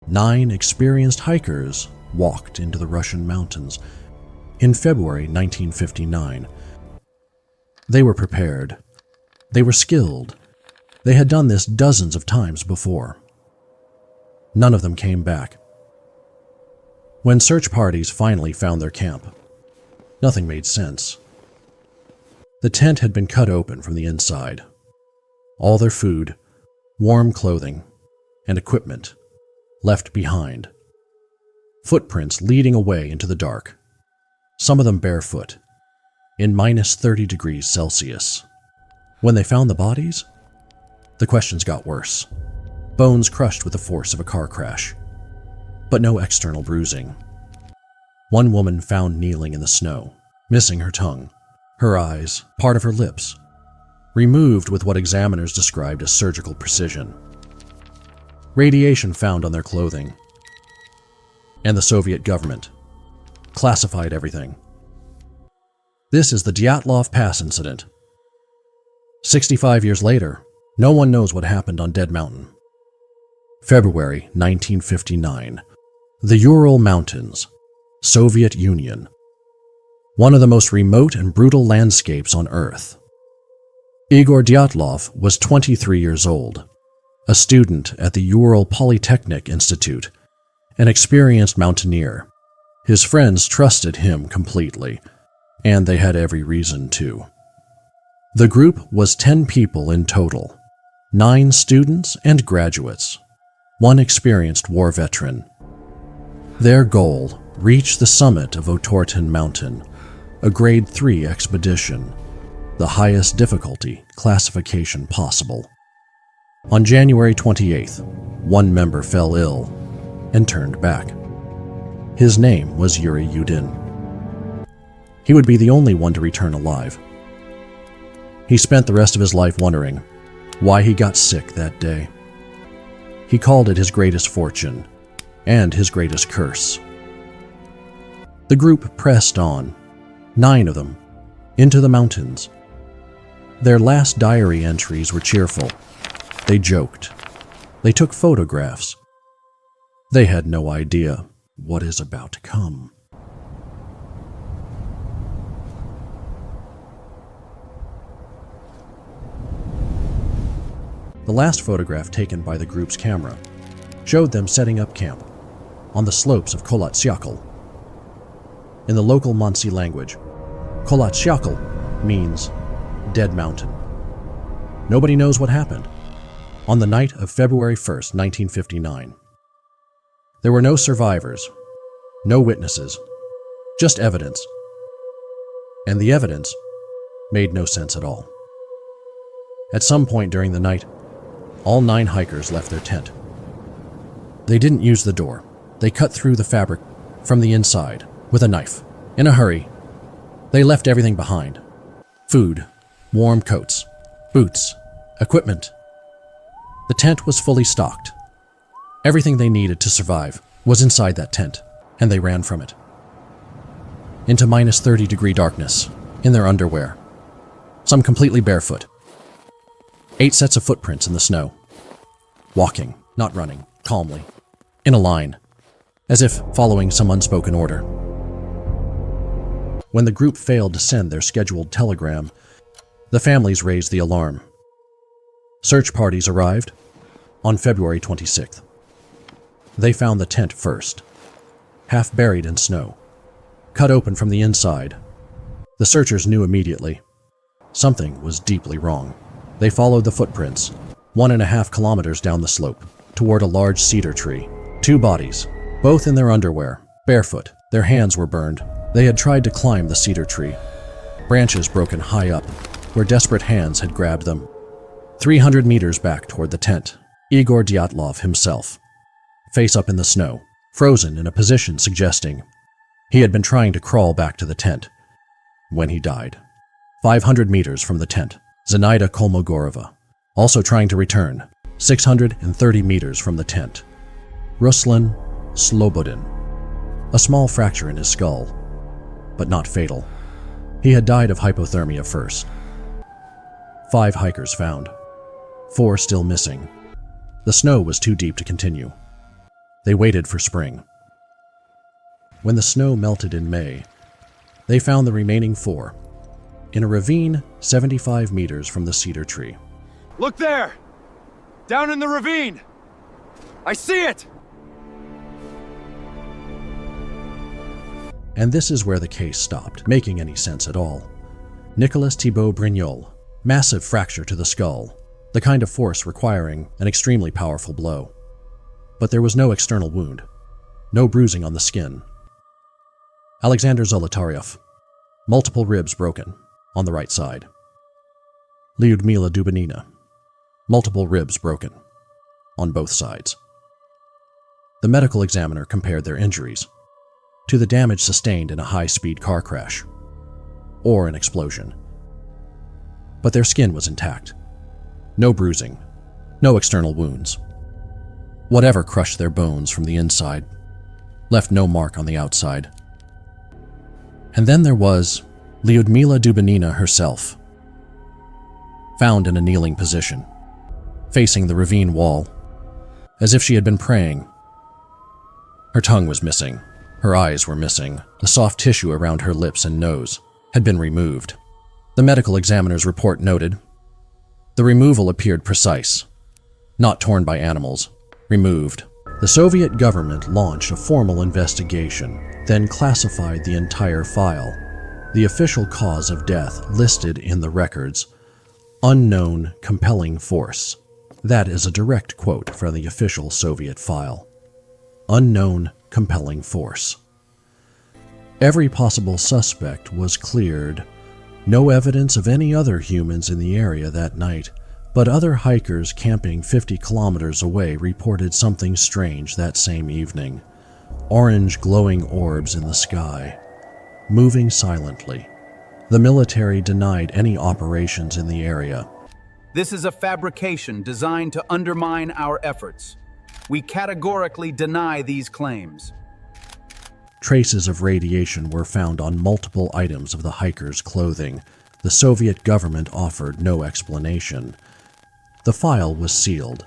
9 experienced hikers walked into the Russian mountains in February 1959. They were prepared. They were skilled. They had done this dozens of times before. None of them came back. When search parties finally found their camp, nothing made sense. The tent had been cut open from the inside. All their food, warm clothing, and equipment left behind. Footprints leading away into the dark, some of them barefoot, in minus 30 degrees Celsius. When they found the bodies, the questions got worse. Bones crushed with the force of a car crash, but no external bruising. One woman found kneeling in the snow, missing her tongue, her eyes, part of her lips, removed with what examiners described as surgical precision. Radiation found on their clothing. And the Soviet government classified everything. This is the DyatlovPass incident. 65 years later, no one knows what happened on Dead Mountain. February 1959. The Ural Mountains, Soviet Union. One of the most remote and brutal landscapes on Earth. Igor Dyatlov was 23 years old, a student at the Ural Polytechnic Institute, an experienced mountaineer. His friends trusted him completely, and they had every reason to. The group was 10 people in total, 9 students and graduates, 1 experienced war veteran. Their goal: reach the summit of Otorten Mountain, a Grade 3 expedition, the highest difficulty classification possible. On January 28th, 1 member fell ill and turned back. His name was Yuri Yudin. He would be the only one to return alive. He spent the rest of his life wondering why he got sick that day. He called it his greatest fortune and his greatest curse. The group pressed on, 9 of them, into the mountains. Their last diary entries were cheerful. They joked. They took photographs. They had no idea what is about to come. The last photograph taken by the group's camera showed them setting up camp on the slopes of Kolatsyakl. In the local Mansi language, Kolatsyakl means Dead Mountain. Nobody knows what happened on the night of February 1st, 1959. There were no survivors, no witnesses, just evidence. And the evidence made no sense at all. At some point during the night, all 9 hikers left their tent. They didn't use the door. They cut through the fabric from the inside with a knife. In a hurry, they left everything behind. Food, warm coats, boots, equipment. The tent was fully stocked. Everything they needed to survive was inside that tent, and they ran from it. Into minus 30-degree darkness, in their underwear, some completely barefoot. 8 sets of footprints in the snow. Walking, not running, calmly, in a line, as if following some unspoken order. When the group failed to send their scheduled telegram, the families raised the alarm. Search parties arrived on February 26th. They found the tent first, half buried in snow, cut open from the inside. The searchers knew immediately something was deeply wrong. They followed the footprints, 1.5 kilometers down the slope, toward a large cedar tree. 2 bodies, both in their underwear, barefoot. Their hands were burned. They had tried to climb the cedar tree, branches broken high up, where desperate hands had grabbed them. 300 meters back toward the tent, Igor Dyatlov himself, face up in the snow, frozen in a position suggesting he had been trying to crawl back to the tent when he died. 500 meters from the tent, Zenaida Kolmogorova, also trying to return, 630 meters from the tent. Ruslan Slobodin, a small fracture in his skull, but not fatal. He had died of hypothermia first. 5 hikers found, 4 still missing. The snow was too deep to continue. They waited for spring. When the snow melted in May, they found the remaining 4 in a ravine 75 meters from the cedar tree. Look there! Down in the ravine! I see it! And this is where the case stopped making any sense at all. Nicolas Thibault Brignol, massive fracture to the skull, the kind of force requiring an extremely powerful blow. But there was no external wound, no bruising on the skin. Alexander Zolotaryov, multiple ribs broken on the right side. Lyudmila Dubanina, multiple ribs broken on both sides. The medical examiner compared their injuries to the damage sustained in a high-speed car crash or an explosion. But their skin was intact. No bruising, no external wounds. Whatever crushed their bones from the inside left no mark on the outside. And then there was Lyudmila Dubanina herself, found in a kneeling position, facing the ravine wall, as if she had been praying. Her tongue was missing, her eyes were missing, the soft tissue around her lips and nose had been removed. The medical examiner's report noted, the removal appeared precise, not torn by animals, removed. The Soviet government launched a formal investigation, then classified the entire file. The official cause of death listed in the records, unknown compelling force. That is a direct quote from the official Soviet file. Unknown compelling force. Every possible suspect was cleared. No evidence of any other humans in the area that night, but other hikers camping 50 kilometers away reported something strange that same evening. Orange glowing orbs in the sky, moving silently. The military denied any operations in the area. This is a fabrication designed to undermine our efforts. We categorically deny these claims. Traces of radiation were found on multiple items of the hikers' clothing. The Soviet government offered no explanation. The file was sealed.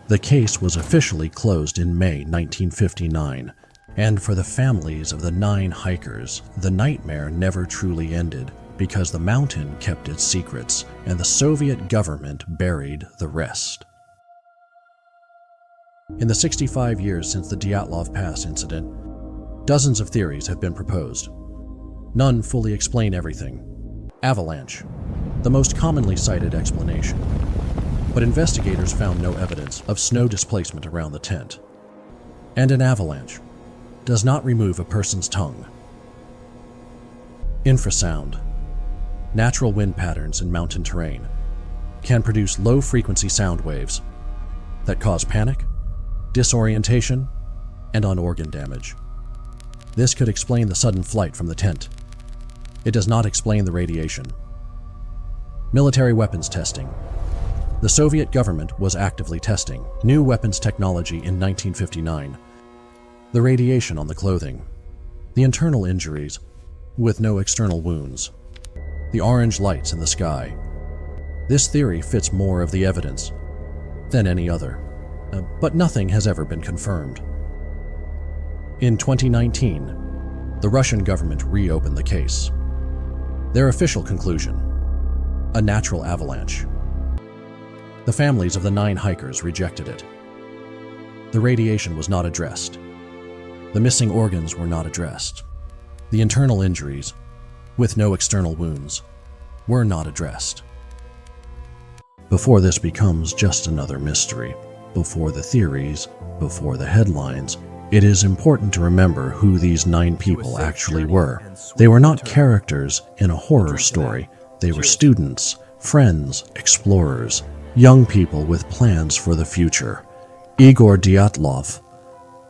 The case was officially closed in May 1959, and for the families of the 9 hikers, the nightmare never truly ended because the mountain kept its secrets and the Soviet government buried the rest. In the 65 years since the DyatlovPass incident, dozens of theories have been proposed. None fully explain everything. Avalanche, the most commonly cited explanation. But investigators found no evidence of snow displacement around the tent. And an avalanche does not remove a person's tongue. Infrasound, natural wind patterns in mountain terrain, can produce low-frequency sound waves that cause panic, disorientation, and organ damage. This could explain the sudden flight from the tent. It does not explain the radiation. Military weapons testing. The Soviet government was actively testing new weapons technology in 1959. The radiation on the clothing, the internal injuries with no external wounds, the orange lights in the sky. This theory fits more of the evidence than any other, but nothing has ever been confirmed. In 2019, the Russian government reopened the case. Their official conclusion: a natural avalanche. The families of the 9 hikers rejected it. The radiation was not addressed. The missing organs were not addressed. The internal injuries, with no external wounds, were not addressed. Before this becomes just another mystery, before the theories, before the headlines, it is important to remember who these 9 people actually were. They were not characters in a horror story. They were students, friends, explorers, young people with plans for the future. Igor Dyatlov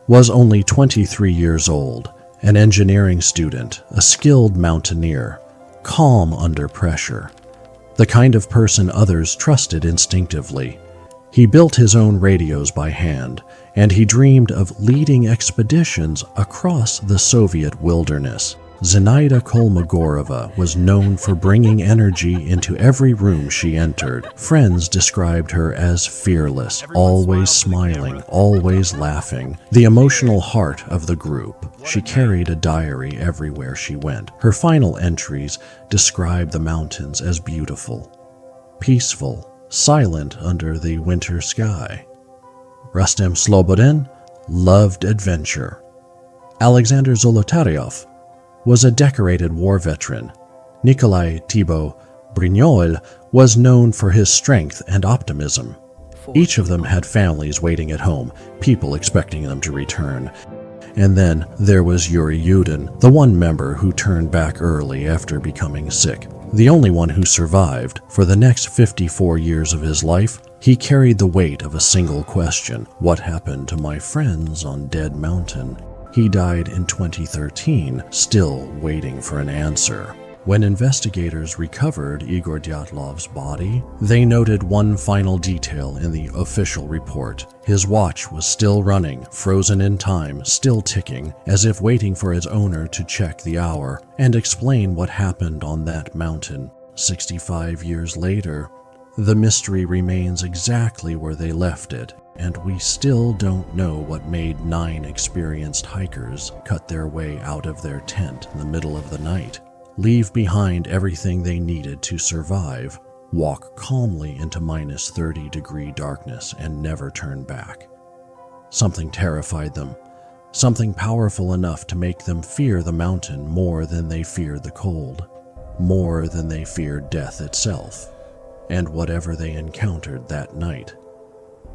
was only 23 years old, an engineering student, a skilled mountaineer, calm under pressure, the kind of person others trusted instinctively. He built his own radios by hand, and he dreamed of leading expeditions across the Soviet wilderness. Zenaida Kolmogorova was known for bringing energy into every room she entered. Friends described her as fearless, always smiling, always laughing, the emotional heart of the group. She carried a diary everywhere she went. Her final entries describe the mountains as beautiful, peaceful, silent under the winter sky. Rustem Slobodin loved adventure. Alexander Zolotaryov was a decorated war veteran. Nikolai Thibaut Brignol was known for his strength and optimism. Each of them had families waiting at home, people expecting them to return. And then there was Yuri Yudin, the one member who turned back early after becoming sick. The only one who survived. For the next 54 years of his life, he carried the weight of a single question: what happened to my friends on Dead Mountain? He died in 2013, still waiting for an answer. When investigators recovered Igor Dyatlov's body, they noted one final detail in the official report. His watch was still running, frozen in time, still ticking, as if waiting for its owner to check the hour and explain what happened on that mountain. 65 years later, the mystery remains exactly where they left it, and we still don't know what made 9 experienced hikers cut their way out of their tent in the middle of the night, leave behind everything they needed to survive, walk calmly into -30-degree darkness, and never turn back. Something terrified them, something powerful enough to make them fear the mountain more than they feared the cold, more than they feared death itself, and whatever they encountered that night.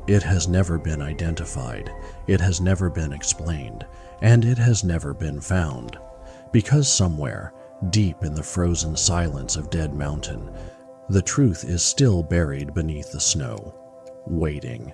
It has never been identified, it has never been explained, and it has never been found, because somewhere, deep in the frozen silence of Dead Mountain, the truth is still buried beneath the snow, waiting.